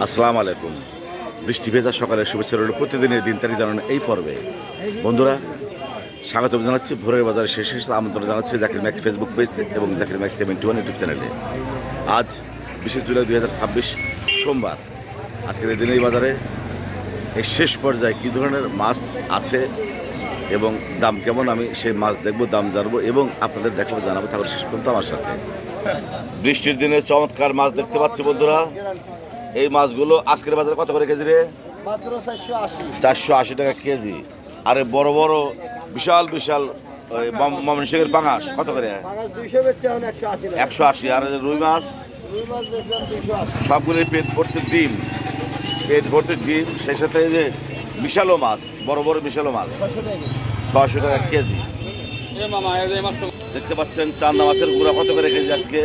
আসসালামু আলাইকুম। বৃষ্টি ভেজা সকালের শুভেচ্ছা রইল প্রতিদিনের দিন তারিখ জানানো এই পর্বে। বন্ধুরা, স্বাগত জানাচ্ছি ভোরের বাজারে শেষে আমন্ত্রণ জানাচ্ছি জাকির ম্যাক্স ফেসবুক পেজ এবং জাকির ম্যাক্স 71 ইউটিউব চ্যানেলে। আজ 20 জুলাই 2026 সোমবার। আজকের এই দিনের বাজারে এই শেষ পর্যায়ে কী ধরনের মাছ আছে এবং দাম কেমন, আমি সেই মাছ দেখব, দাম জানবো এবং আপনাদের দেখাবো, জানাবো। তাহলে শেষ পর্যন্ত আমার সাথে। বৃষ্টির দিনে চমৎকার মাছ দেখতে পাচ্ছি বন্ধুরা। এই মাছগুলো আজকের বাজারে কত করে কেজি রে? মাত্র 480 টাকা কেজি। আরে বড় বড় বিশাল বিশাল ময়মনসিংহের পাঙাশ কত করে? 180। আর রুই মাছ সবগুলো পেট ভর্তি ডিম, সেই সাথে যে বিশালো মাছ, বড় বড় বিশালো মাছ 600 টাকা কেজি। দেখতে পাচ্ছেন চান্দা মাছের গুঁড়া কত করে কেজি আজকে?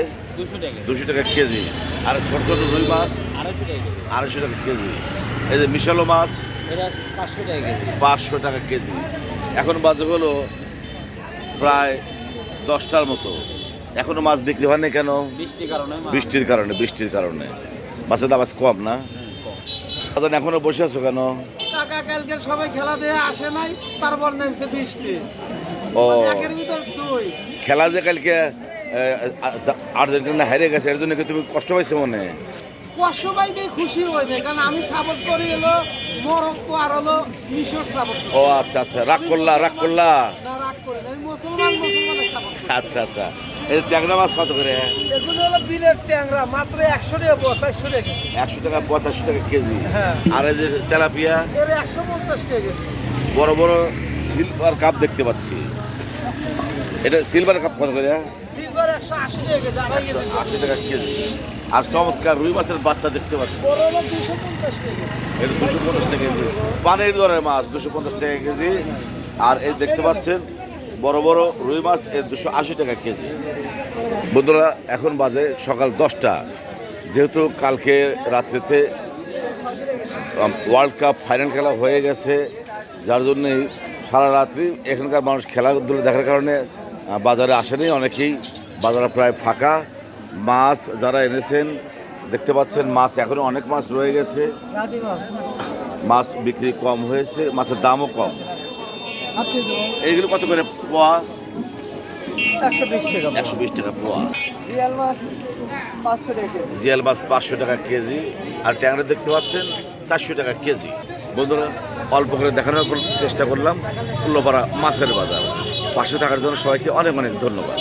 200 টাকা কেজি। আর ছোট ছোট রুই মাছ 250 টাকা কেজি। এই যে মিশালো মাছ 500 টাকা কেজি। এখন বাজে হলো প্রায় 10টার মতো, এখনো মাছ বিক্রি হয়নি কেন? বৃষ্টির কারণে মাছের দাম আজ কম না? এখনো বসে আছো কেন? কালকে সবাই খেলা দিয়ে আসে নাই, তারপর নামছে বৃষ্টি। ও, একের ভিতর দুই খেলা যে কালকে আর্জেন্টিনা হেরে গেছে, এর জন্য কি তুমি কষ্ট পাইছো মনে? কষ্ট পাইতে খুশি হই না, কারণ আমি সাপোর্ট করি হলো মরক্কো আর হলো মিশর সাপোর্ট করি। ও আচ্ছা, রাগ করলা? না, রাগ করি না, আমি মুসলমানের সাপোর্ট করি। আচ্ছা। এই ট্যাংরা মাছ কত করে? এগুলো হলো বিলের ট্যাংরা, মাত্র 100 টাকা, 400 টাকা। 100 টাকা 85 টাকা কেজি। হ্যাঁ। আর এই যে তেলাপিয়া এর 150 টাকা কেজি। বড় বড় সিলভার কাপ দেখতে পাচ্ছি, এটা সিলভার কাপ কত করে? সিলভার 180 টাকা কেজি, 2.5 কেজি। 180 টাকা কেজি। আর চমৎকার রুই মাছের বাচ্চা দেখতে পাচ্ছি, বড় হলো 250 টাকা। এটা 250 টাকা কেজি। পানির দরে মাছ 250 টাকা কেজি। আর এই দেখতে পাচ্ছেন বড় বড় রুই মাছ, এর 280 টাকা কেজি। বন্ধুরা, এখন বাজে সকাল 10টা। যেহেতু কালকে রাত্রিতে ওয়ার্ল্ড কাপ ফাইনাল খেলা হয়ে গেছে, যার জন্যই সারা রাত্রি এখানকার মানুষ খেলাধুলো দেখার কারণে বাজারে আসেনি অনেকেই। বাজারে প্রায় ফাঁকা। মাছ যারা এনেছেন দেখতে পাচ্ছেন, মাছ এখনও অনেক মাছ রয়ে গেছে। মাছ বিক্রি কম হয়েছে, মাছের দামও কম। এইগুলো কত করে পোয়া? 120 টাকা। 120 টাকা পোয়া। জিয়াল মাছ 500 টাকা। জিয়াল মাছ 500 টাকা কেজি। আর ট্যাংরা দেখতে পাচ্ছেন 400 টাকা কেজি। বন্ধুরা, অল্প করে দেখানোর চেষ্টা করলাম উল্লোপাড়া মাছের বাজার। পাশে থাকার জন্য সবাইকে অনেক অনেক ধন্যবাদ।